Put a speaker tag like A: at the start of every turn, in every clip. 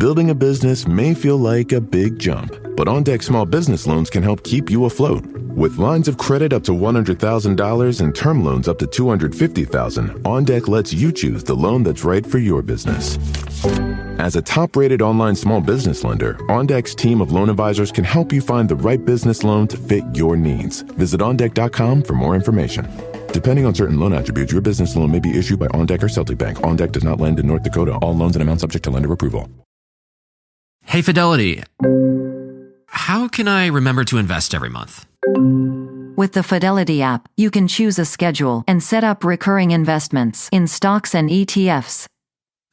A: Building a business may feel like a big jump, but OnDeck Small Business Loans can help keep you afloat. With lines of credit up to $100,000 and term loans up to $250,000, OnDeck lets you choose the loan that's right for your business. As a top-rated online small business lender, OnDeck's team of loan advisors can help you find the right business loan to fit your needs. Visit OnDeck.com for more information. Depending on certain loan attributes, your business loan may be issued by OnDeck or Celtic Bank. OnDeck does not lend in North Dakota. All loans and amounts subject to lender approval.
B: Hey, Fidelity. How can I remember to invest every month?
C: With the Fidelity app, you can choose a schedule and set up recurring investments in stocks and ETFs.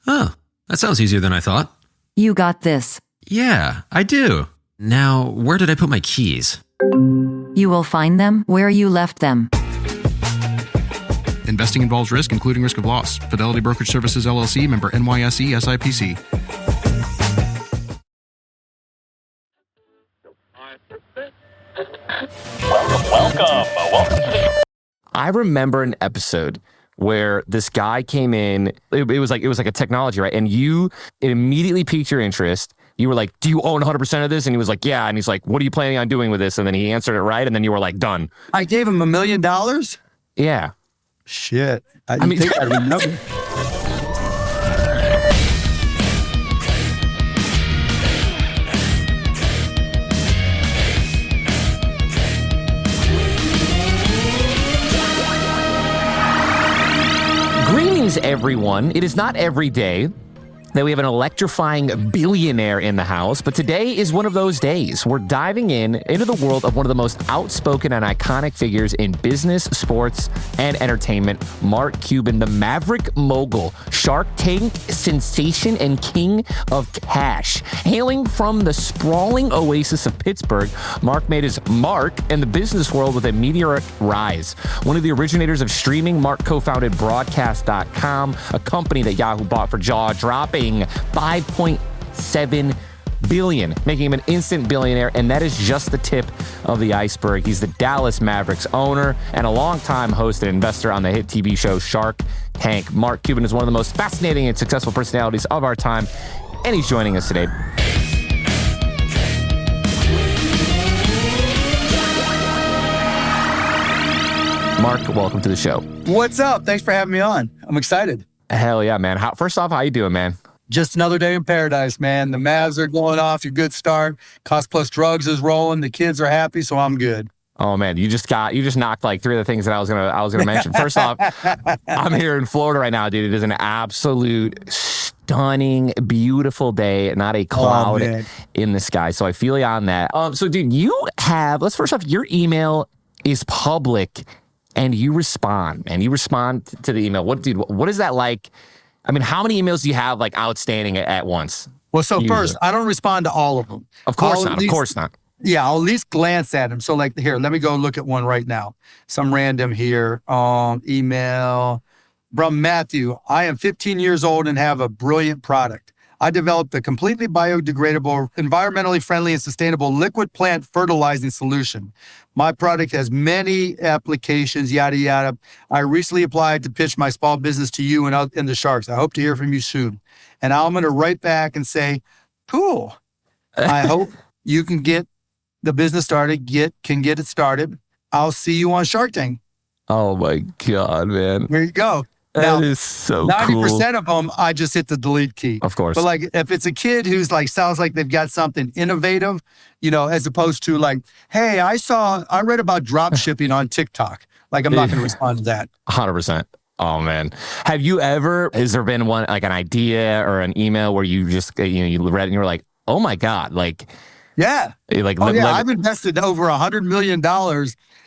B: Oh, that sounds easier than I thought.
C: You got this.
B: Yeah, I do. Now, where did I put my keys?
C: You will find them where you left them.
D: Investing involves risk, including risk of loss. Fidelity Brokerage Services, LLC, member NYSE, SIPC.
E: Welcome. I remember an episode where this guy came in. It was like a technology, right? And it immediately piqued your interest. You were like, "Do you own 100% of this?" And he was like, "Yeah." And he's like, "What are you planning on doing with this?" And then he answered it right. And then you were like, "Done."
F: I gave him $1 million.
E: Yeah.
F: Shit. I mean, think I remember.
E: Greetings, everyone. It is not every day that we have an electrifying billionaire in the house, but today is one of those days. We're diving into the world of one of the most outspoken and iconic figures in business, sports, and entertainment, Mark Cuban, the Maverick mogul, Shark Tank sensation, and king of cash. Hailing from the sprawling oasis of Pittsburgh, Mark made his mark in the business world with a meteoric rise. One of the originators of streaming, Mark co-founded Broadcast.com, a company that Yahoo bought for jaw-dropping $5.7 billion, making him an instant billionaire, and that is just the tip of the iceberg. He's the Dallas Mavericks owner and a longtime host and investor on the hit TV show Shark Tank. Mark Cuban is one of the most fascinating and successful personalities of our time, and he's joining us today. Mark, welcome to the show.
F: What's up? Thanks for having me on. I'm excited.
E: Hell yeah, man. First off, how you doing, man?
F: Just another day in paradise, man. The Mavs are going off. A good start. Cost Plus Drugs is rolling. The kids are happy, so I'm good.
E: Oh man, you just knocked like three of the things that I was gonna mention. First off, I'm here in Florida right now, dude. It is an absolute stunning, beautiful day. Not a cloud in the sky. So I feel you on that. So dude, let's first off, your email is public, and you respond to the email. What is that like? I mean, how many emails do you have like outstanding at once?
F: Well, so first, I don't respond to all of them.
E: Of course not.
F: Yeah, I'll at least glance at them. So like here, let me go look at one right now. Some random here. Email from Matthew. I am 15 years old and have a brilliant product. I developed a completely biodegradable, environmentally friendly, and sustainable liquid plant fertilizing solution. My product has many applications, yada, yada. I recently applied to pitch my small business to you and the Sharks. I hope to hear from you soon. And I'm going to write back and say, cool. I hope you can get the business started, can get it started. I'll see you on Shark Tank.
E: Oh my God, man.
F: There you go.
E: That is so
F: 90% of them, I just hit the delete key.
E: Of course.
F: But like, if it's a kid who's like, sounds like they've got something innovative, as opposed to like, hey, I read about drop shipping on TikTok. Like, I'm not going to respond to that.
E: 100%. Oh man. Has there been one, like an idea or an email where you just, you read it and you were like, oh my God, like.
F: Yeah. I've invested over $100 million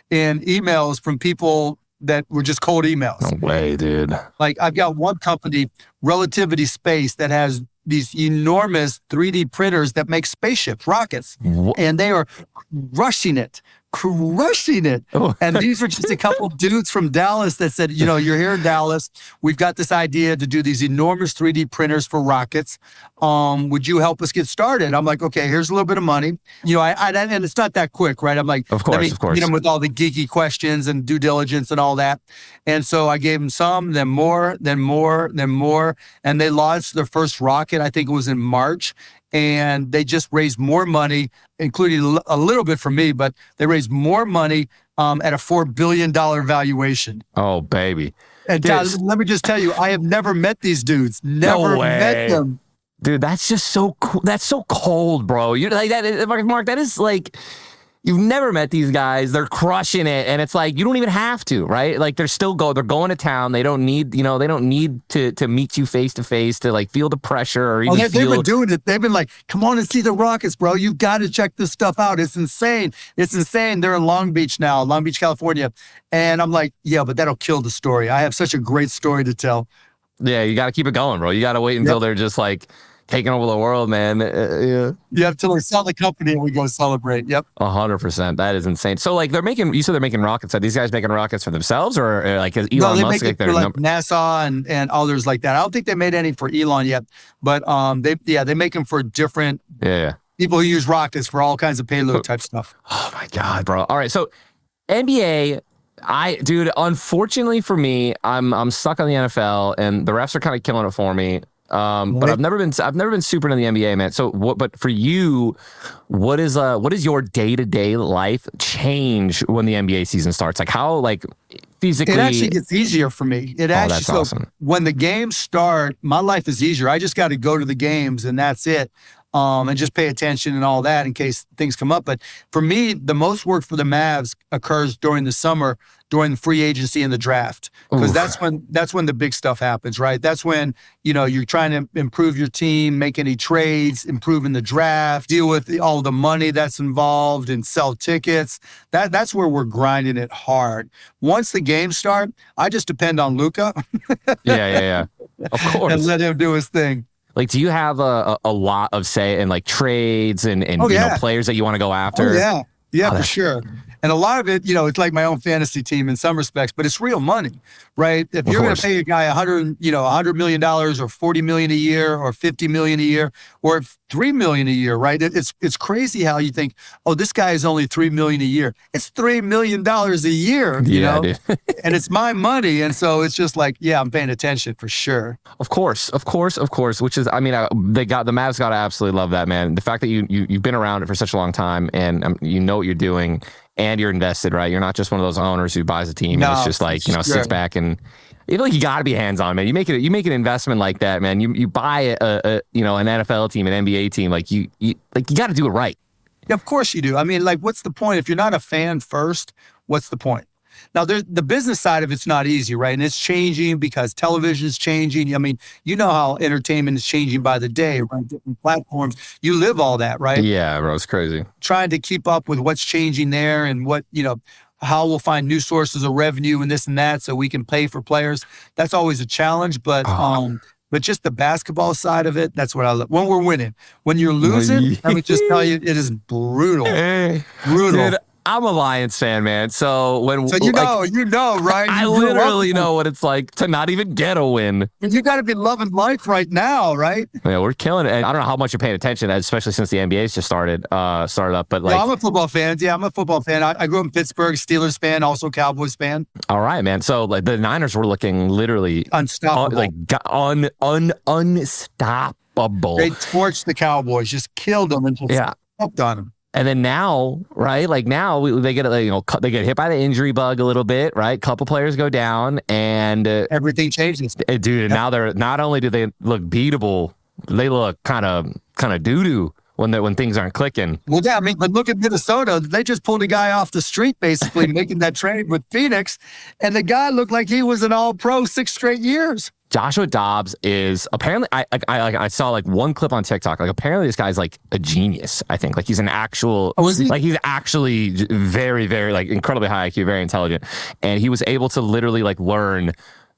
F: in emails from people that were just cold emails.
E: No way, dude.
F: Like, I've got one company, Relativity Space, that has these enormous 3D printers that make spaceships, rockets, and they are rushing it crushing it.
E: Oh.
F: And these were just a couple dudes from Dallas that said, you're here in Dallas. We've got this idea to do these enormous 3D printers for rockets. Would you help us get started? I'm like, okay, here's a little bit of money. And it's not that quick, right? I'm like,
E: of course.
F: Meet them with all the geeky questions and due diligence and all that. And so I gave them some, then more, then more, then more. And they launched their first rocket, I think it was in March. And they just raised more money, including a little bit from me, but they raised more money at a $4 billion valuation.
E: Oh, baby.
F: And Todd, let me just tell you, I have never met these dudes. Never met them.
E: Dude, that's just so cool. That's so cold, bro. You're like that, Mark. That is like, you've never met these guys. They're crushing it, and it's like you don't even have to, right? Like they're going to town. They don't need, they don't need to meet you face to face to like feel the pressure or even.
F: They've been doing it. They've been like, come on and see the rockets, bro. You got to check this stuff out. It's insane. It's insane. They're in Long Beach now, Long Beach, California, and I'm like, yeah, but that'll kill the story. I have such a great story to tell.
E: Yeah, you got to keep it going, bro. You got to wait until they're just like taking over the world, man. Yeah.
F: You have to sell the company and we go celebrate. Yep.
E: 100%. That is insane. So like you said they're making rockets. Are these guys making rockets for themselves or like Elon
F: Musk?
E: They
F: make it for like NASA and others like that. I don't think they made any for Elon yet, but they make them for different people who use rockets for all kinds of payload type stuff.
E: Oh my God, bro. All right. So NBA, dude, unfortunately for me, I'm stuck on the NFL and the refs are kind of killing it for me. But I've never been super into the NBA, man. So but for you, what is your day-to-day life change when the NBA season starts? Like how, like physically?
F: It actually gets easier for me.
E: That's awesome.
F: When the games start, my life is easier. I just got to go to the games and that's it. And just pay attention and all that in case things come up. But for me, the most work for the Mavs occurs during the summer, during the free agency and the draft, because that's when the big stuff happens, right? That's when you're trying to improve your team, make any trades, improve in the draft, deal with all the money that's involved, and sell tickets. That's where we're grinding it hard. Once the games start, I just depend on Luka.
E: Yeah. Of course.
F: And let him do his thing.
E: Like, do you have a lot of say in like trades and players that you want to go after?
F: Oh, yeah, for sure. And a lot of it, it's like my own fantasy team in some respects, but it's real money, right? If you're going to pay a guy $100 million or $40 million a year or $50 million a year or $3 million a year, right? It's crazy how you think, oh, this guy is only $3 million a year. It's $3 million a year, you know?
E: Dude.
F: And it's my money. And so it's just like, yeah, I'm paying attention for sure.
E: Of course. Which is, the Mavs got to absolutely love that, man. The fact that you've been around it for such a long time and you know what you're doing. And you're invested, right? You're not just one of those owners who buys a team and it's just like, sits back and you feel like you got to be hands-on, man. You make an investment like that, man. You buy an NFL team, an NBA team, like you got to do it right.
F: Yeah, of course you do. I mean, like, what's the point if you're not a fan first? What's the point? Now, there's the business side of it's not easy, right? And it's changing because television is changing. I mean, you know how entertainment is changing by the day, right? Different platforms. You live all that, right?
E: Yeah, bro, it's crazy.
F: Trying to keep up with what's changing there and what, how we'll find new sources of revenue and this and that so we can pay for players. That's always a challenge, but just the basketball side of it, that's what I love. When we're winning. When you're losing, let me just tell you, it is brutal. Brutal.
E: Dude, I'm a Lions fan, man. So right?
F: I
E: literally know what it's like to not even get a win.
F: You got to be loving life right now, right?
E: Yeah, we're killing it. And I don't know how much you're paying attention, especially since the NBA's just started up. But like,
F: I'm a football fan. Yeah, I'm a football fan. I grew up in Pittsburgh, Steelers fan, also Cowboys fan.
E: All right, man. So like the Niners were looking literally
F: unstoppable,
E: unstoppable.
F: They torched the Cowboys, just killed them and just stepped on them.
E: And then now, right? Like now, they get they get hit by the injury bug a little bit, right? Couple players go down, and
F: everything changes,
E: dude. And now they're not only do they look beatable, they look kind of doo doo when things aren't clicking.
F: Well, yeah, I mean, but look at Minnesota. They just pulled a guy off the street, basically making that trade with Phoenix, and the guy looked like he was an All-Pro 6 straight years.
E: Joshua Dobbs is apparently, I saw like one clip on TikTok. Like apparently this guy's like a genius. I think like he's an actual, like he's actually very, very like incredibly high IQ, very intelligent. And he was able to literally like learn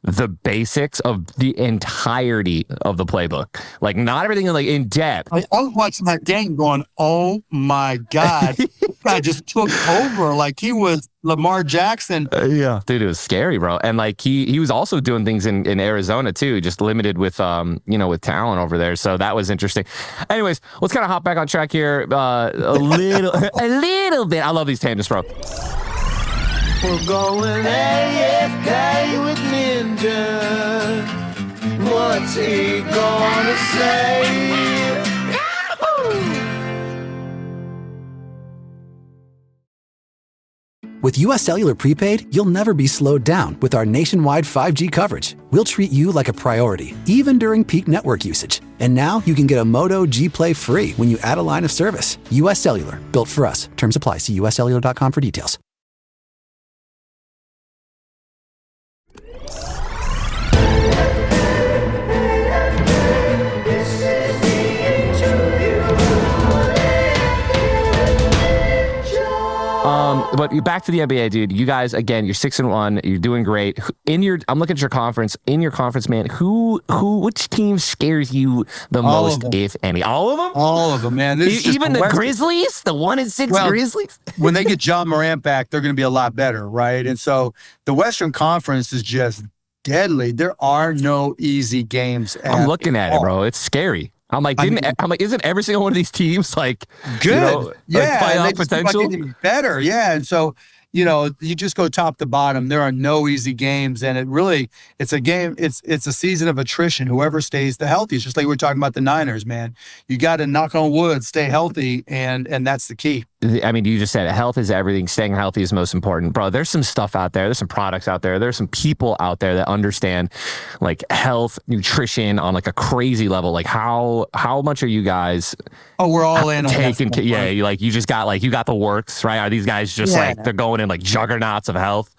E: the basics of the entirety of the playbook. Like, not everything like in depth.
F: I was watching that game going, oh my God. This guy just took over like he was Lamar Jackson.
E: Yeah. Dude, it was scary, bro. And like he was also doing things in Arizona too, just limited with with talent over there. So that was interesting. Anyways, let's kind of hop back on track here a little bit. I love these tangents, bro.
G: We're going AFK with Ninja. What's he gonna say?
H: With US Cellular Prepaid, you'll never be slowed down with our nationwide 5G coverage. We'll treat you like a priority, even during peak network usage. And now you can get a Moto G Play free when you add a line of service. US Cellular, built for us. Terms apply. See uscellular.com for details.
E: But back to the NBA, dude. You guys, again, you're 6-1. You're doing great. I'm looking at your conference. In your conference, man, which team scares you the most, if any? All of them?
F: All of them, man.
E: Even the Grizzlies, the 1-6 Grizzlies.
F: When they get John Morant back, they're going to be a lot better, right? And so the Western Conference is just deadly. There are no easy games.
E: I'm looking at it, bro. It's scary. I'm like, isn't every single one of these teams like
F: good?
E: Like playoff potential?
F: Like getting better, yeah. And so, you just go top to bottom. There are no easy games, and it's a game. It's a season of attrition. Whoever stays the healthiest, just like we were talking about the Niners, man. You got to knock on wood, stay healthy, and that's the key.
E: I mean, you just said it. Health is everything. Staying healthy is most important. Bro, there's some stuff out there. There's some products out there. There's some people out there that understand like health, nutrition on like a crazy level. Like how much are you guys
F: we're all in on
E: taking you got the works, right? Are these guys just like they're going in like juggernauts of health?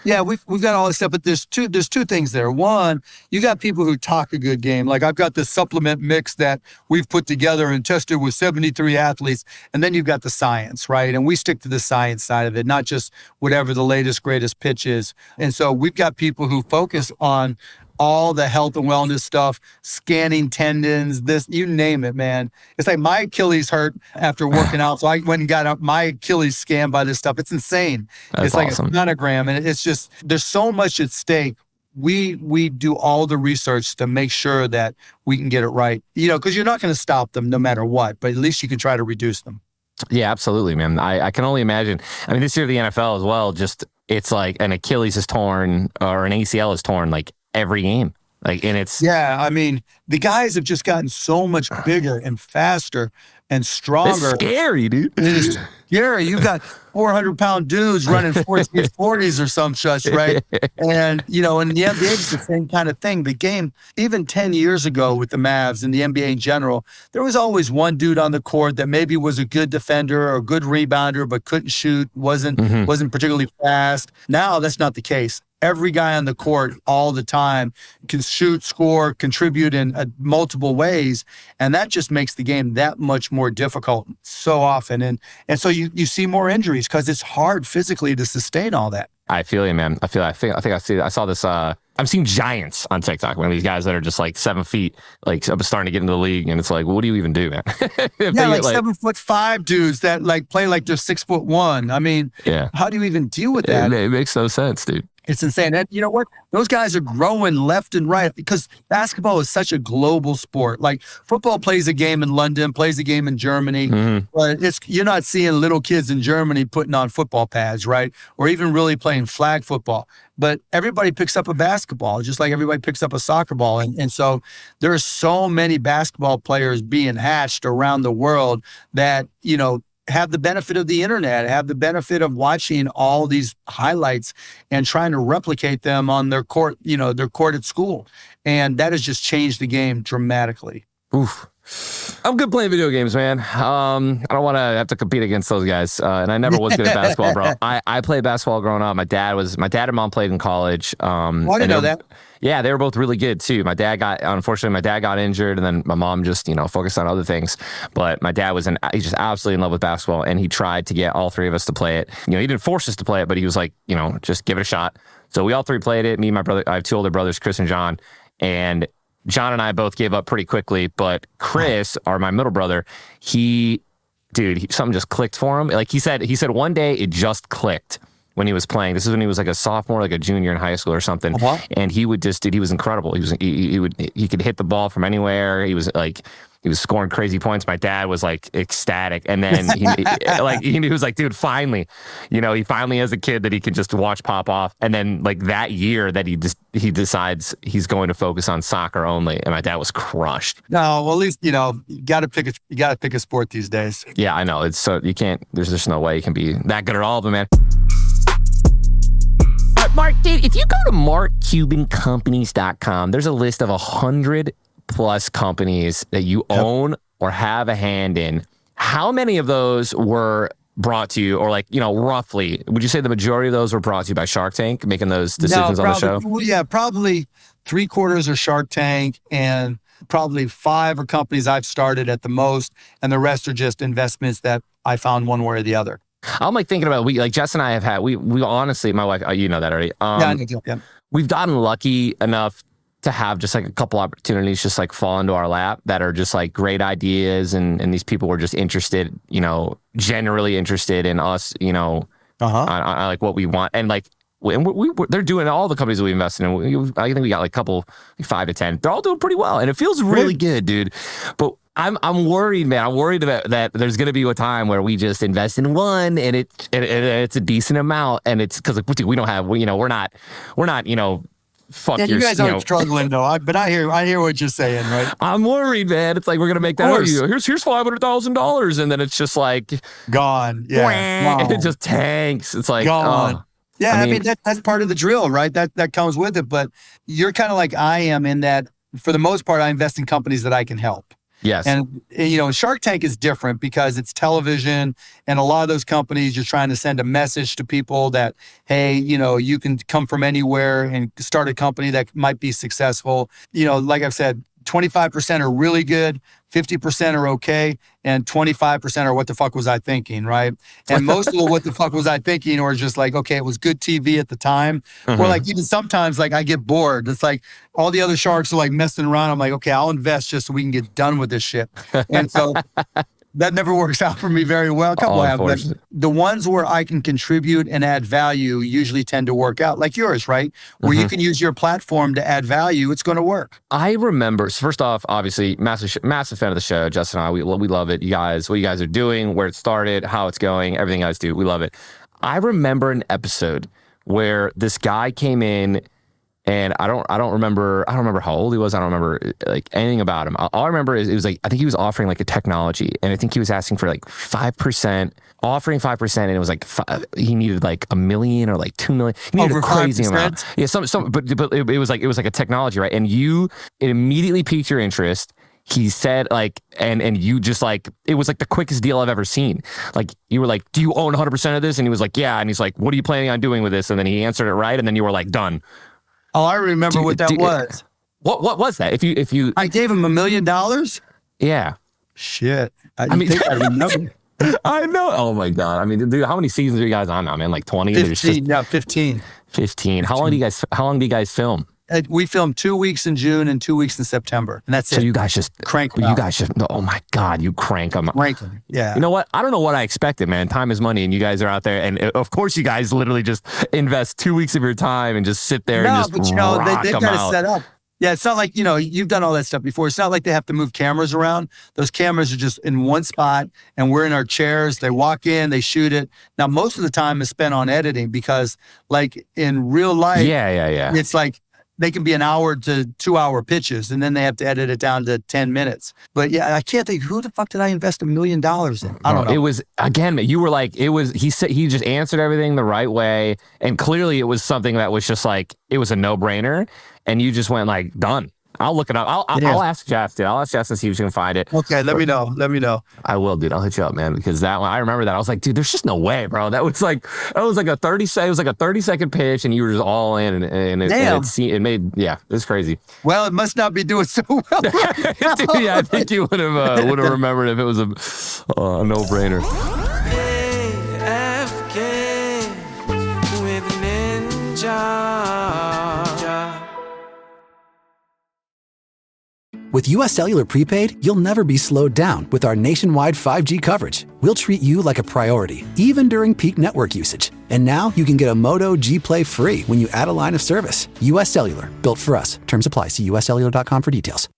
F: Yeah, we've got all this stuff, but there's two things there. One, you got people who talk a good game. Like I've got this supplement mix that we've put together and tested with 73 athletes. And then you've got the science, right? And we stick to the science side of it, not just whatever the latest, greatest pitch is. And so we've got people who focus on all the health and wellness stuff, scanning tendons, this, you name it, man. It's like my Achilles hurt after working out. So I went and got my Achilles scanned by this stuff. It's insane. It's like awesome. A sonogram. And it's just, there's so much at stake. We do all the research to make sure that we can get it right, because you're not going to stop them no matter what, but at least you can try to reduce them.
E: Yeah, absolutely, man. I can only imagine. I mean, this year, the NFL as well, just, it's like an Achilles is torn or an ACL is torn, like, every game.
F: I mean, the guys have just gotten so much bigger and faster and stronger.
E: It's scary, dude.
F: It is scary. You've got 400-pound dudes running 40s or some such, right? And, in the NBA, it's the same kind of thing. The game, even 10 years ago with the Mavs and the NBA in general, there was always one dude on the court that maybe was a good defender or a good rebounder, but couldn't shoot, wasn't particularly fast. Now, that's not the case. Every guy on the court all the time can shoot, score, contribute in multiple ways. And that just makes the game that much more difficult so often. And so you see more injuries because it's hard physically to sustain all that.
E: I feel you, man. I think I see. I saw this. I'm seeing giants on TikTok. One of these guys that are just like 7 feet, like starting to get into the league, and it's like, what do you even do, man?
F: like 7'5" dudes that like play like they're 6'1". I mean, how do you even deal with that?
E: It makes no sense, dude.
F: It's insane. And you know what? Those guys are growing left and right because basketball is such a global sport. Like football plays a game in London, plays a game in Germany, but you're not seeing little kids in Germany putting on football pads, right? Or even really playing flag football. But everybody picks up a basketball, just like everybody picks up a soccer ball. And so there are so many basketball players being hatched around the world that, have the benefit of the internet, have the benefit of watching all these highlights and trying to replicate them on their court, their court at school. And that has just changed the game dramatically.
E: Oof. I'm good playing video games, man. I don't want to have to compete against those guys. And I never was good at basketball, bro. I played basketball growing up. My dad and mom played in college.
F: I didn't know that.
E: Yeah, they were both really good too. Unfortunately, my dad got injured, and then my mom just, focused on other things. But my dad he's just absolutely in love with basketball, and he tried to get all three of us to play it. He didn't force us to play it, but he was like, just give it a shot. So we all three played it. Me and my brother, I have two older brothers, Chris and John. And John and I both gave up pretty quickly. But Chris, or my middle brother, something just clicked for him. Like he said one day it just clicked when he was playing. This is when he was like a sophomore, like a junior in high school or something. And he would just, he was incredible. He could hit the ball from anywhere. He was scoring crazy points. My dad was like ecstatic. And then he was like, dude, finally, he finally has a kid that he can just watch pop off. And then like that year that he decides he's going to focus on soccer only. And my dad was crushed.
F: No, well, at least, you gotta pick a sport these days.
E: Yeah, I know. It's so you can't, there's just no way you can be that good at all of them, man. Mark, dude, if you go to markcubancompanies.com, there's a list of 100 plus companies that you own or have a hand in. How many of those were brought to you, or like, roughly, would you say the majority of those were brought to you by Shark Tank, making those decisions on the show?
F: Yeah, probably 3/4 are Shark Tank, and probably 5 are companies I've started at the most, and the rest are just investments that I found one way or the other.
E: I'm like thinking about, Jess and I have had, we honestly, my wife, you know that already.
F: Yeah.
E: We've gotten lucky enough to have just like a couple opportunities just like fall into our lap that are just like great ideas, and these people were just interested, generally interested in us, on like what we want, and like they're doing all the companies that we invested in. I think we got like a couple, like 5 to 10. They're all doing pretty well, and it feels really good, dude. But I'm worried, man. I'm worried about that. There's going to be a time where we just invest in one, and it's a decent amount, and it's because like, we don't have, we're not, fuck
F: yeah, you guys aren't struggling though. But I hear what you're saying, right?
E: I'm worried, man. It's like we're gonna make that. Here's $500,000, and then it's just like
F: gone. Yeah,
E: gone. It just tanks. It's like
F: gone. Yeah, I mean that's part of the drill, right? That comes with it. But you're kind of like I am in that. For the most part, I invest in companies that I can help.
E: Yes.
F: And, Shark Tank is different because it's television, and a lot of those companies, you're trying to send a message to people that, hey, you can come from anywhere and start a company that might be successful. Like I've said, 25% are really good, 50% are okay, and 25% are what the fuck was I thinking, right? And most of the what the fuck was I thinking or just like, okay, it was good TV at the time. Or like even sometimes like I get bored. It's like all the other sharks are like messing around. I'm like, okay, I'll invest just so we can get done with this shit. And so that never works out for me very well. But the ones where I can contribute and add value usually tend to work out, like yours, right? Where you can use your platform to add value, it's going to work.
E: I remember, so first off, obviously, massive fan of the show. Justin and I, we love it. You guys, what you guys are doing, where it started, how it's going, everything you guys do, we love it. I remember an episode where this guy came in, and I don't remember how old he was. I don't remember like anything about him. All I remember is it was like, I think he was offering like a technology, and I think he was asking for like 5%, offering 5%, and it was like he needed like $1 million or like $2 million. He needed
F: over
E: a crazy
F: 5%?
E: amount. Yeah, but it was like a technology, right? And it immediately piqued your interest. He said like, and you just like, it was like the quickest deal I've ever seen. Like you were like, do you own 100% of this? And he was like, yeah. And he's like, what are you planning on doing with this? And then he answered it right, and then you were like, done.
F: Oh, I remember what that was.
E: What was that? If you
F: I gave him $1 million?
E: Yeah.
F: Shit. I think I remember.
E: I know. Oh my God. I mean, dude, how many seasons are you guys on now, man? Like 20?
F: 15. Yeah, 15.
E: 15. How long do you guys film?
F: We filmed 2 weeks in June and 2 weeks in September, and that's it.
E: So you guys just
F: crank them.
E: You guys just, oh my God, you crank them.
F: Crank them. Yeah.
E: You know what? I don't know what I expected, man. Time is money, and you guys are out there, and of course, you guys literally just invest 2 weeks of your time and just sit there and just
F: but they've got to set up. Yeah, it's not like, you've done all that stuff before. It's not like they have to move cameras around. Those cameras are just in one spot, and we're in our chairs. They walk in, they shoot it. Now, most of the time is spent on editing because, like, in real life, it's like, they can be 1 hour to 2 hour pitches, and then they have to edit it down to 10 minutes. But yeah, I can't think, who the fuck did I invest $1 million in? I don't know.
E: It was, again, you were like, he said, he just answered everything the right way. And clearly it was something that was just like, it was a no brainer. And you just went like, done. I'll look it up. I'll ask Jeff, dude. I'll ask Jeff to see if she can find it.
F: Okay, let me know.
E: I will, dude. I'll hit you up, man, because that one, I remember that. I was like, dude, there's just no way, bro. That was like a 30-second pitch, and you were just all in, and it made, it was crazy.
F: Well, it must not be doing so well.
E: Dude, yeah, I think you would have remembered if it was a no-brainer.
G: AFK with Ninja.
H: With US Cellular Prepaid, you'll never be slowed down with our nationwide 5G coverage. We'll treat you like a priority, even during peak network usage. And now you can get a Moto G Play free when you add a line of service. US Cellular, built for us. Terms apply. See uscellular.com for details.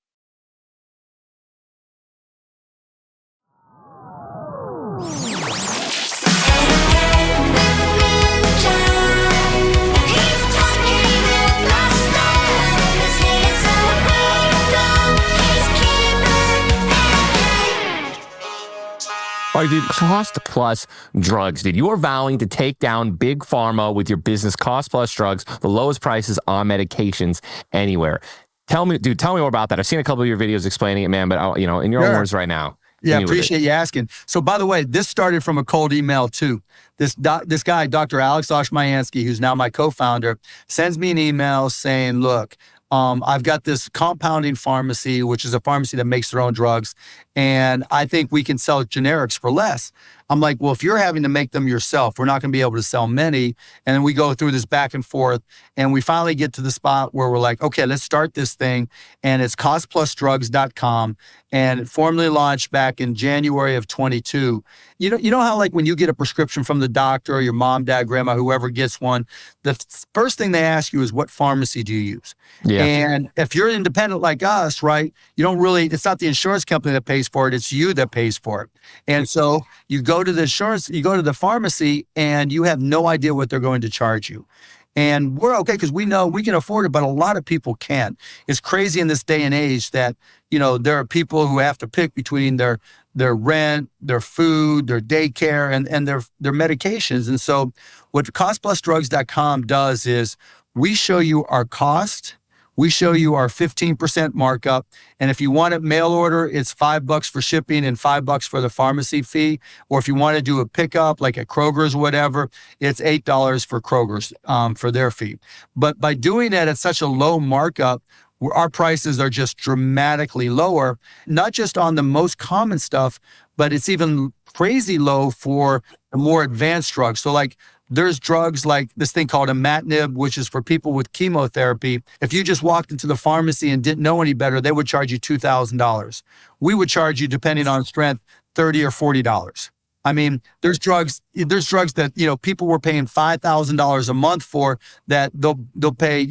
E: All right, dude, cost plus drugs, dude. You are vowing to take down big pharma with your business. Cost plus drugs, the lowest prices on medications anywhere. Tell me more about that. I've seen a couple of your videos explaining it, man, but in your own words right now.
F: Yeah, appreciate you asking. So, by the way, this started from a cold email too. This guy, Dr. Alex Oshmayansky, who's now my co-founder, sends me an email saying, look, I've got this compounding pharmacy, which is a pharmacy that makes their own drugs, and I think we can sell generics for less. I'm like, well, if you're having to make them yourself, we're not going to be able to sell many. And then we go through this back and forth, and we finally get to the spot where we're like, okay, let's start this thing. And it's costplusdrugs.com, and it formally launched back in January of 22. You know how like when you get a prescription from the doctor, or your mom, dad, grandma, whoever gets one, the first thing they ask you is, what pharmacy do you use? Yeah. And if you're independent like us, right, you don't really, it's not the insurance company that pays for it, it's you that pays for it. And so you go to the pharmacy, and you have no idea what they're going to charge you. And we're okay because we know we can afford it, but a lot of people can't. It's crazy in this day and age that, there are people who have to pick between their rent, their food, their daycare, and their medications. And so what costplusdrugs.com does is we show you our cost. We show you our 15% markup. And if you want it mail order, it's $5 for shipping and $5 for the pharmacy fee. Or if you want to do a pickup like at Kroger's or whatever, it's $8 for Kroger's for their fee. But by doing that at such a low markup, our prices are just dramatically lower, not just on the most common stuff, but it's even crazy low for the more advanced drugs. So like there's drugs like this thing called imatinib, which is for people with chemotherapy. If you just walked into the pharmacy and didn't know any better, they would charge you $2,000. We would charge you, depending on strength, $30 or $40. I mean, there's drugs that, people were paying $5,000 a month for that they'll pay,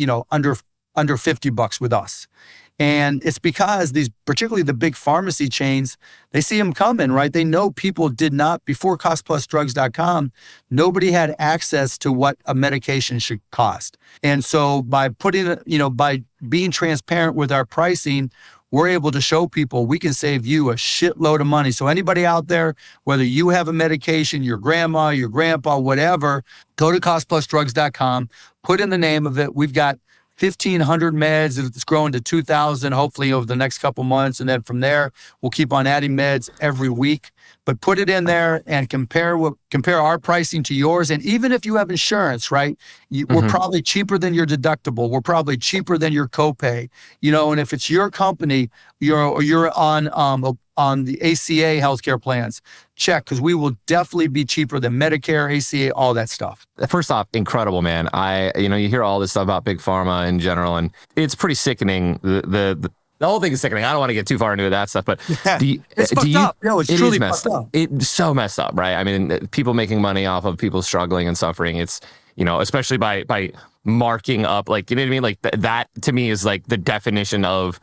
F: under $50 with us. And it's because particularly the big pharmacy chains, they see them coming, right? They know people did not, before costplusdrugs.com, nobody had access to what a medication should cost. And so by by being transparent with our pricing, we're able to show people we can save you a shitload of money. So anybody out there, whether you have a medication, your grandma, your grandpa, whatever, go to costplusdrugs.com, put in the name of it. We've got 1,500 meds. It's growing to 2,000, hopefully over the next couple months. And then from there, we'll keep on adding meds every week. But put it in there and compare our pricing to yours. And even if you have insurance, right, we're probably cheaper than your deductible. We're probably cheaper than your copay. And if it's your company, you're on the ACA healthcare plans, check, because we will definitely be cheaper than Medicare, ACA, all that stuff.
E: First off, incredible, man. You hear all this stuff about big pharma in general, and it's pretty sickening. The whole thing is sickening. I don't want to get too far into that stuff, but
F: it's fucked up. No, it's truly messed up.
E: It's so messed up, right? I mean, people making money off of people struggling and suffering. It's, especially by marking up, like, you know what I mean? Like that to me is like the definition of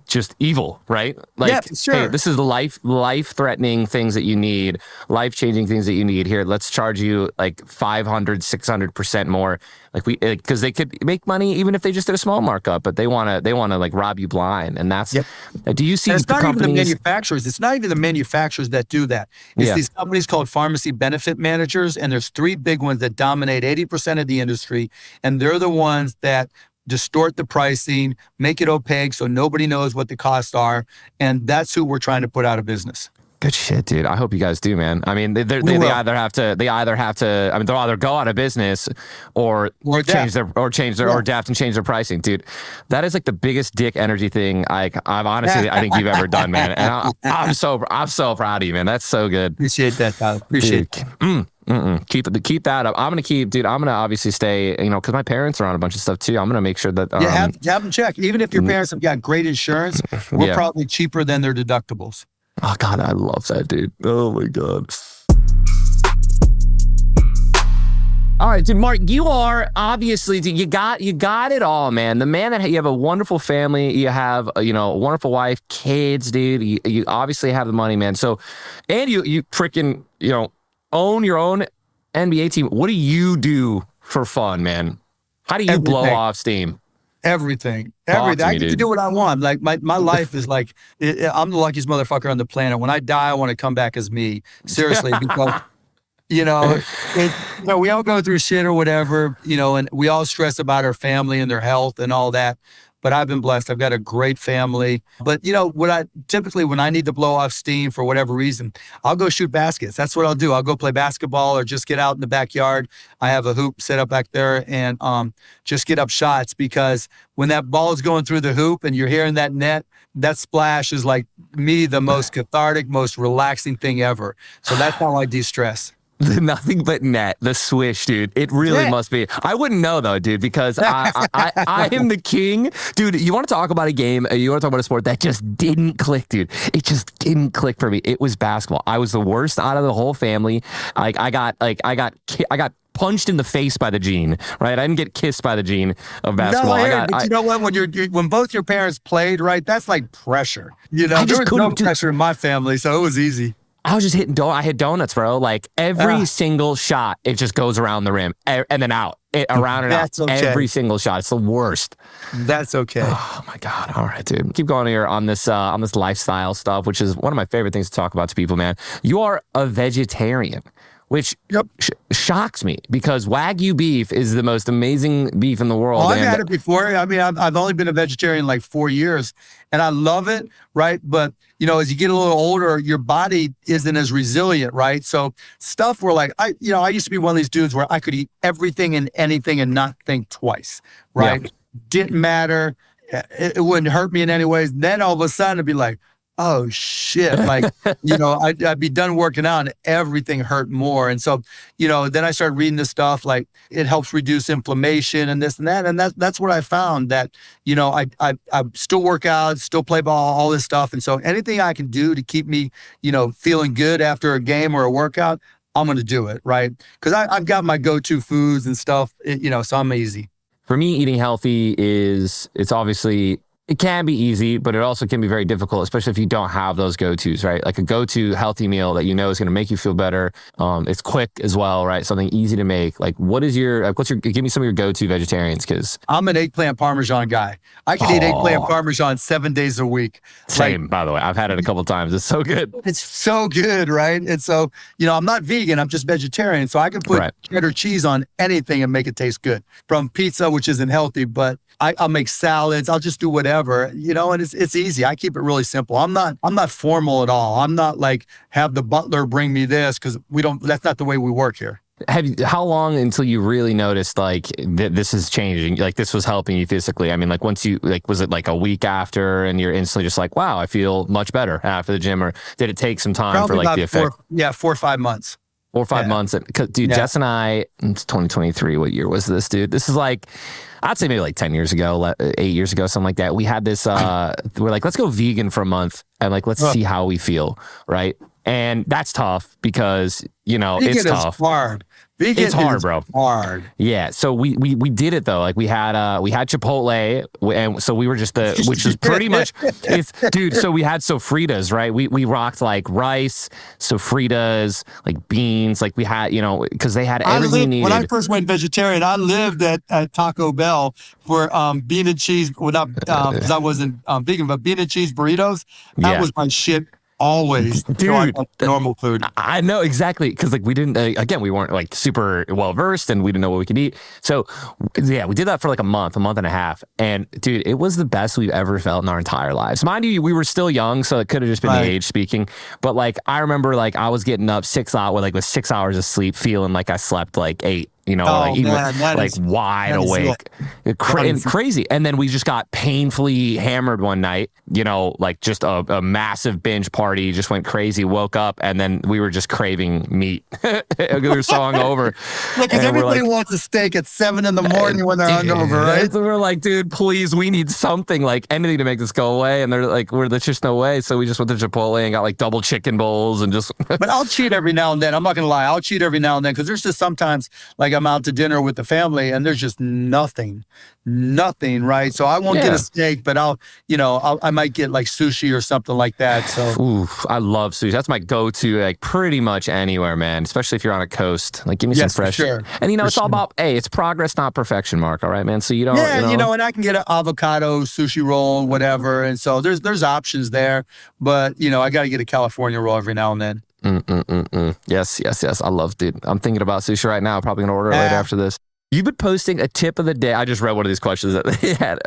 E: just evil, right? Like,
F: yeah, sure.
E: Hey, this is life-threatening things that you need, life-changing things that you need. Here, let's charge you like 500, 600% more. Because they could make money even if they just did a small markup, but they want to like rob you blind. And that's, do you see?
F: And it's not even the manufacturers. It's not even the manufacturers that do that. It's these companies called pharmacy benefit managers. And there's three big ones that dominate 80% of the industry. And they're the ones that distort the pricing, make it opaque so nobody knows what the costs are. And that's who we're trying to put out of business.
E: Good shit, dude. I hope you guys do, man. I mean, they either have to. I mean, they'll either go out of business or adapt and change their pricing, dude. That is like the biggest dick energy thing I think you've ever done, man. And I'm so proud of you, man. That's so good.
F: Appreciate that, Tyler. Appreciate it.
E: Keep that up. I'm gonna obviously stay, because my parents are on a bunch of stuff too. I'm gonna make sure that
F: have them check. Even if your parents have got great insurance, we're probably cheaper than their deductibles.
E: Oh God, I love that, dude. Oh my God. All right, dude, Mark, you are obviously, dude, you got it all, man. The man that you have a wonderful family, you have a wonderful wife, kids, dude. You obviously have the money, man. So, and you freaking own your own NBA team. What do you do for fun, man? How do you blow off steam?
F: Everything. I get to do what I want. Like my life is like, I'm the luckiest motherfucker on the planet. When I die, I want to come back as me. Seriously, because we all go through shit or whatever, and we all stress about our family and their health and all that. But I've been blessed. I've got a great family. But typically when I need to blow off steam for whatever reason, I'll go shoot baskets. That's what I'll do. I'll go play basketball or just get out in the backyard. I have a hoop set up back there and just get up shots, because when that ball is going through the hoop and you're hearing that net, that splash is like the most cathartic, most relaxing thing ever. So that's how I de-stress.
E: The nothing but net, the swish, dude. It really must be. I wouldn't know though, dude, because I am the king. Dude, you want to talk about a game, you want to talk about a sport that just didn't click, dude. It just didn't click for me. It was basketball. I was the worst out of the whole family. I got punched in the face by the gene, right? I didn't get kissed by the gene of basketball.
F: No, but you know what? When both your parents played, right, that's like pressure. There was no pressure in my family, so it was easy.
E: I was just hitting I hit donuts, bro. Like every single shot, it just goes around the rim and then out, around and out. Okay. Every single shot. It's the worst.
F: That's okay.
E: Oh my God. All right, dude. Keep going here on this lifestyle stuff, which is one of my favorite things to talk about to people, man. You are a vegetarian, which shocks me, because Wagyu beef is the most amazing beef in the world.
F: I've had it before. I mean, I've only been a vegetarian like 4 years, and I love it, right? But, as you get a little older, your body isn't as resilient, right? So stuff where like, I used to be one of these dudes where I could eat everything and anything and not think twice, right? Yeah. Didn't matter. It wouldn't hurt me in any ways. Then all of a sudden it'd be like, oh shit, like, I'd be done working out and everything hurt more. And so, then I started reading this stuff, like it helps reduce inflammation and this and that. And that's what I found, that, I still work out, still play ball, all this stuff. And so anything I can do to keep me, feeling good after a game or a workout, I'm going to do it, right? Because I've got my go-to foods and stuff, so I'm easy.
E: For me, eating healthy it can be easy, but it also can be very difficult, especially if you don't have those go-tos, right? Like a go-to healthy meal that is going to make you feel better. It's quick as well, right? Something easy to make. Like, give me some of your go-to vegetarians, because
F: I'm an eggplant Parmesan guy. I can eat eggplant Parmesan 7 days a week.
E: Same, by the way. I've had it a couple times. It's so good.
F: It's so good, right? And so, I'm not vegan. I'm just vegetarian. So I can put cheddar cheese on anything and make it taste good. From pizza, which isn't healthy, but I'll make salads. I'll just do whatever, and it's easy. I keep it really simple. I'm not formal at all. I'm not like, have the butler bring me this, because that's not the way we work here.
E: How long until you really noticed like this is changing, like this was helping you physically? I mean, like once was it like a week after and you're instantly just like, wow, I feel much better after the gym? Or did it take some time for like the effect?
F: 4 or 5 months.
E: 4 or 5 months. Dude, Jess and I, it's 2023. What year was this, dude? This is like, I'd say maybe like 10 years ago, 8 years ago, something like that. We had this, we're like, let's go vegan for a month and like, let's see how we feel, right? And that's tough because, it's tough.
F: It's hard. Vegan
E: it's hard, bro.
F: Hard.
E: Yeah. So we did it though. Like we had Chipotle, and so we were just which is pretty much, dude. So we had sofritas, right? We rocked like rice, sofritas, like beans, like we had, because they had everything you needed.
F: When I first went vegetarian, I lived at Taco Bell for bean and cheese. Well, not because I wasn't vegan, but bean and cheese burritos. That was my shit. Always,
E: dude.
F: Normal food.
E: I know exactly, because like we didn't. Again, we weren't like super well versed, and we didn't know what we could eat. So, yeah, we did that for like a month and a half, and dude, it was the best we've ever felt in our entire lives. Mind you, we were still young, so it could have just been the age speaking. But like, I remember like I was getting up with 6 hours of sleep, feeling like I slept like 8. wide awake. Crazy. And then we just got painfully hammered one night, just a massive binge party, just went crazy, woke up, and then we were just craving meat. We were so hungover.
F: Because everybody wants a steak at 7 a.m. when they're hungover, right?
E: So we're like, dude, please, we need something, like anything to make this go away. And they're like, there's just no way. So we just went to Chipotle and got like double chicken bowls and just.
F: But I'll cheat every now and then. I'm not going to lie. I'll cheat every now and then because there's just sometimes like I'm out to dinner with the family and there's just nothing, right? So I won't get a steak, but I might get like sushi or something like that. So
E: oof, I love sushi. That's my go-to, like pretty much anywhere, man. Especially if you're on a coast. Like, give me some fresh.
F: Sure.
E: And it's all about, it's progress, not perfection, Mark. All right, man. So you don't.
F: And I can get an avocado sushi roll, whatever. And so there's options there, but I got to get a California roll every now and then.
E: Yes. I love, dude. I'm thinking about sushi right now. Probably gonna order it later after this. You've been posting a tip of the day. I just read one of these questions that they had.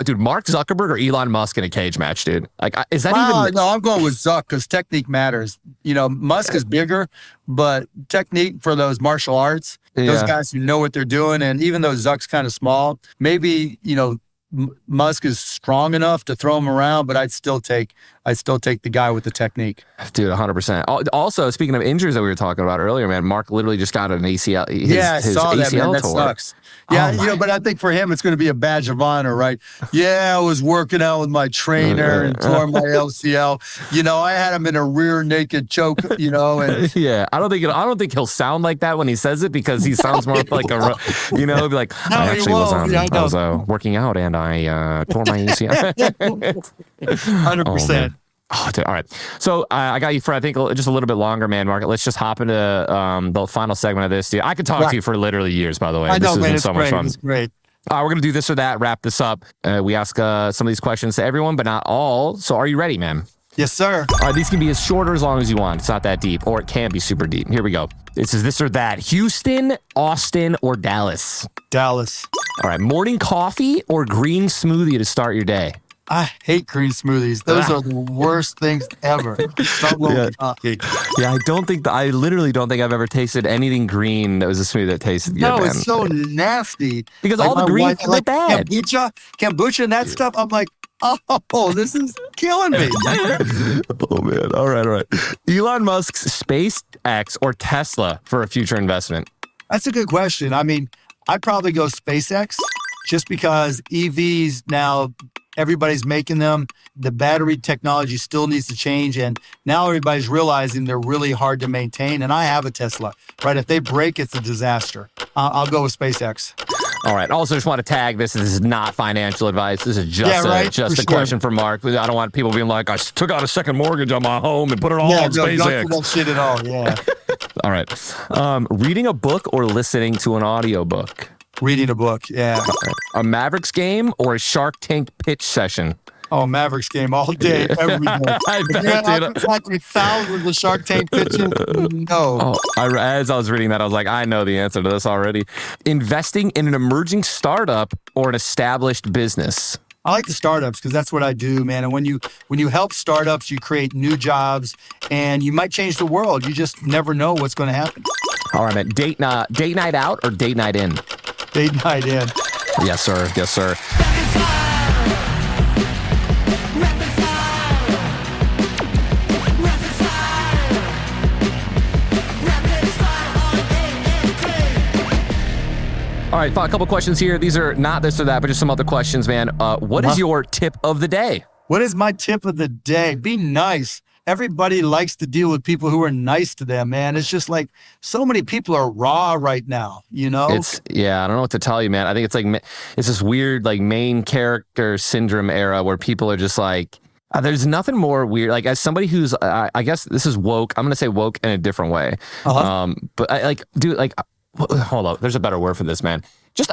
E: Dude, Mark Zuckerberg or Elon Musk in a cage match, dude? Like, is that even?
F: No, I'm going with Zuck because technique matters. Musk is bigger, but technique for those martial arts, those guys who know what they're doing, and even though Zuck's kind of small, maybe Musk is strong enough to throw him around, but I'd still take the guy with the technique.
E: Dude, 100%. Also, speaking of injuries that we were talking about earlier, man, Mark literally just got an ACL.
F: I saw that, man. That sucks. Yeah, but I think for him, it's going to be a badge of honor, right? Yeah, I was working out with my trainer and tore my LCL. I had him in a rear naked choke, and
E: yeah, I don't think he'll sound like that when he says it because he sounds more like he'll be like, I actually was working out and I tore my ACL.
F: 100%.
E: Oh, dude, all right. So I got you for, I think, just a little bit longer, man, Mark. Let's just hop into the final segment of this, dude. I could talk to you for literally years, by the way.
F: I know, man.
E: It's so much fun.
F: It's great.
E: We're going to do this or that, wrap this up. We ask some of these questions to everyone, but not all. So are you ready, man?
F: Yes, sir.
E: All right, these can be as short or as long as you want. It's not that deep, or it can be super deep. Here we go. This is this or that. Houston, Austin, or Dallas?
F: Dallas.
E: All right, morning coffee or green smoothie to start your day?
F: I hate green smoothies. Those are the worst things ever.
E: I literally don't think I've ever tasted anything green that was a smoothie that tasted good. No,
F: it's so nasty.
E: Because all the green are bad.
F: Kombucha and that stuff, I'm like, oh, this is killing me.
E: Oh, man. All right. Elon Musk's SpaceX or Tesla for a future investment?
F: That's a good question. I mean, I'd probably go SpaceX just because EVs now, everybody's making them. The battery technology still needs to change. And now everybody's realizing they're really hard to maintain. And I have a Tesla, right? If they break, it's a disaster. I'll go with SpaceX.
E: All right. Also, just want to tag this. This is not financial advice. This is just a question for Mark. I don't want people being like, I took out a second mortgage on my home and put it all on SpaceX.
F: Don't shit at all. Yeah.
E: All right. Reading a book or listening to an audiobook?
F: Reading a book, yeah.
E: A Mavericks game or a Shark Tank pitch session?
F: Oh, Mavericks game all day, every day. I bet thousands of Shark Tank pitches. No.
E: As I was reading that, I was like, I know the answer to this already. Investing in an emerging startup or an established business?
F: I like the startups because that's what I do, man. And when you help startups, you create new jobs and you might change the world. You just never know what's going to happen.
E: All right, man. Date night out or date night in?
F: Date night in.
E: Yes, sir. Yes, sir. All right, a couple questions here. These are not this or that, but just some other questions, man. What is your tip of the day?
F: What is my tip of the day? Be nice. Everybody likes to deal with people who are nice to them, man. It's just like so many people are raw right now, I don't
E: know what to tell you, man. I think it's this weird like main character syndrome era where people are just like, there's nothing more weird. Like as somebody who's, I guess this is woke. I'm going to say woke in a different way. But hold up. There's a better word for this, man.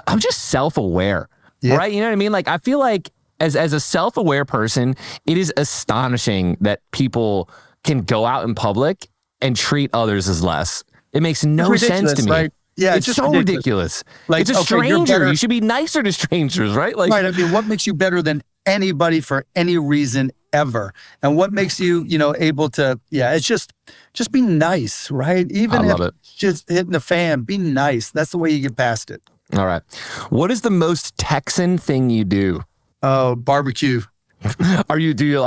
E: I'm just self-aware, right? You know what I mean? Like I feel like as a self-aware person, it is astonishing that people can go out in public and treat others as less. It makes no sense to me. Right? Yeah, it's just so ridiculous. Like, it's a stranger. You should be nicer to strangers, right? Like,
F: right. I mean, what makes you better than anybody for any reason ever. And what makes you, able to, it's just be nice, right? Even
E: I
F: if
E: love it.
F: it's just hitting the fan, be nice. That's the way you get past it.
E: All right. What is the most Texan thing you do?
F: Oh, barbecue.
E: Do you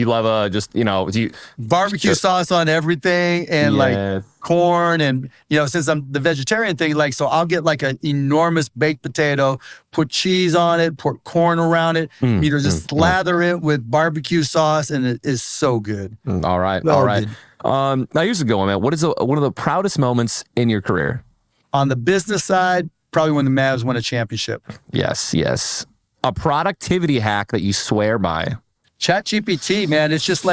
E: love do you
F: Barbecue sauce on everything and like corn and, since I'm the vegetarian thing, so I'll get like an enormous baked potato, put cheese on it, put corn around it, just slather it with barbecue sauce, and it is so good.
E: All right.
F: So
E: All right.
F: good.
E: Now here's a good one, man. What is one of the proudest moments in your career?
F: On the business side, probably when the Mavs won a championship.
E: Yes. A productivity hack that you swear by.
F: ChatGPT, man, it's just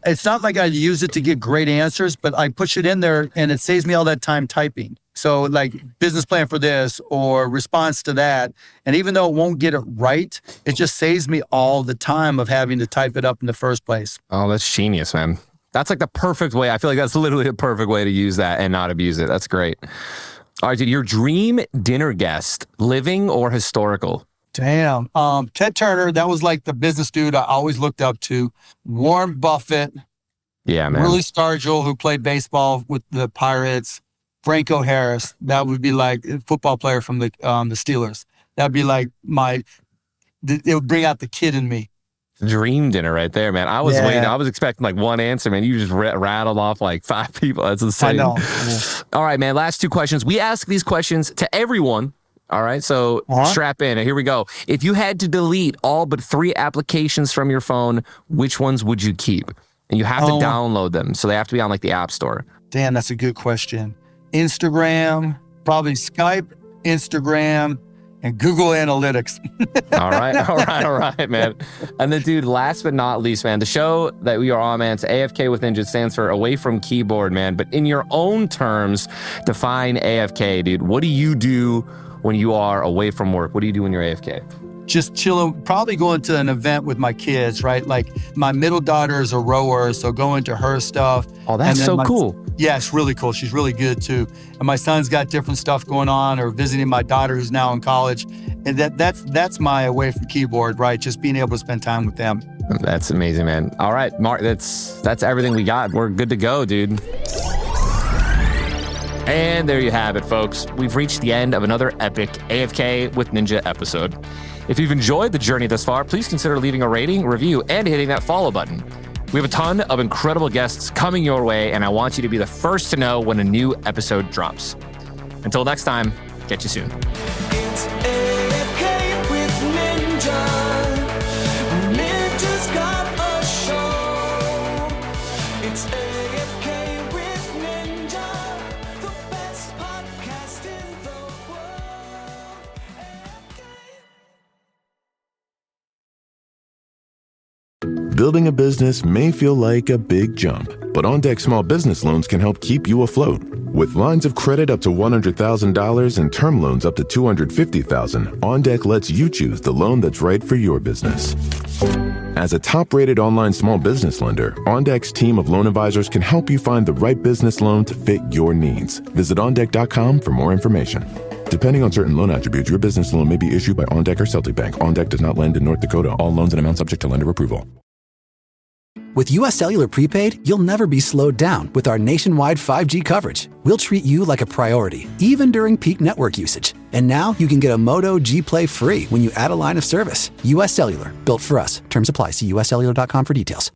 F: it's not like I use it to get great answers, but I push it in there and it saves me all that time typing. So business plan for this or response to that. And even though it won't get it right, it just saves me all the time of having to type it up in the first place.
E: Oh, that's genius, man. That's the perfect way. I feel like that's literally the perfect way to use that and not abuse it. That's great. All right, dude, your dream dinner guest, living or historical?
F: Damn. Ted Turner, that was the business dude I always looked up to. Warren Buffett.
E: Yeah, man.
F: Willie Stargell, who played baseball with the Pirates. Franco Harris, that would be a football player from the Steelers. That'd be it would bring out the kid in me.
E: Dream dinner right there, man. I was waiting. I was expecting one answer, man. You just rattled off 5 people. That's insane.
F: I know.
E: All right, man. Last 2 questions. We ask these questions to everyone. All right, so strap in. Here we go. If you had to delete all but 3 applications from your phone, which ones would you keep? And you have to download them, so they have to be on the App Store.
F: Damn, that's a good question. Instagram, probably Skype, Instagram, and Google Analytics.
E: All right, man. And then, dude, last but not least, man, the show that we are on, man, it's AFK with Ninja. It stands for Away From Keyboard, man. But in your own terms, define AFK, dude. What do you do when you are away from work? What do you do when you're AFK?
F: Just chilling, probably going to an event with my kids, right? My middle daughter is a rower, so going to her stuff.
E: Oh, that's so cool.
F: Yeah, it's really cool. She's really good too. And my son's got different stuff going on, or visiting my daughter who's now in college. And that's my away from keyboard, right? Just being able to spend time with them.
E: That's amazing, man. All right, Mark, that's everything we got. We're good to go, dude. And there you have it, folks. We've reached the end of another epic AFK with Ninja episode. If you've enjoyed the journey thus far, please consider leaving a rating, review, and hitting that follow button. We have a ton of incredible guests coming your way, and I want you to be the first to know when a new episode drops. Until next time, catch you soon.
G: It's AFK with Ninja. Ninja's got a show. It's AFK with Ninja, the best podcast in the world.
A: Building a business may feel like a big jump, but OnDeck Small Business Loans can help keep you afloat. With lines of credit up to $100,000 and term loans up to $250,000, OnDeck lets you choose the loan that's right for your business. As a top-rated online small business lender, OnDeck's team of loan advisors can help you find the right business loan to fit your needs. Visit OnDeck.com for more information. Depending on certain loan attributes, your business loan may be issued by OnDeck or Celtic Bank. OnDeck does not lend in North Dakota. All loans and amounts subject to lender approval.
H: With US Cellular Prepaid, you'll never be slowed down with our nationwide 5G coverage. We'll treat you like a priority, even during peak network usage. And now you can get a Moto G Play free when you add a line of service. US Cellular, built for us. Terms apply. See uscellular.com for details.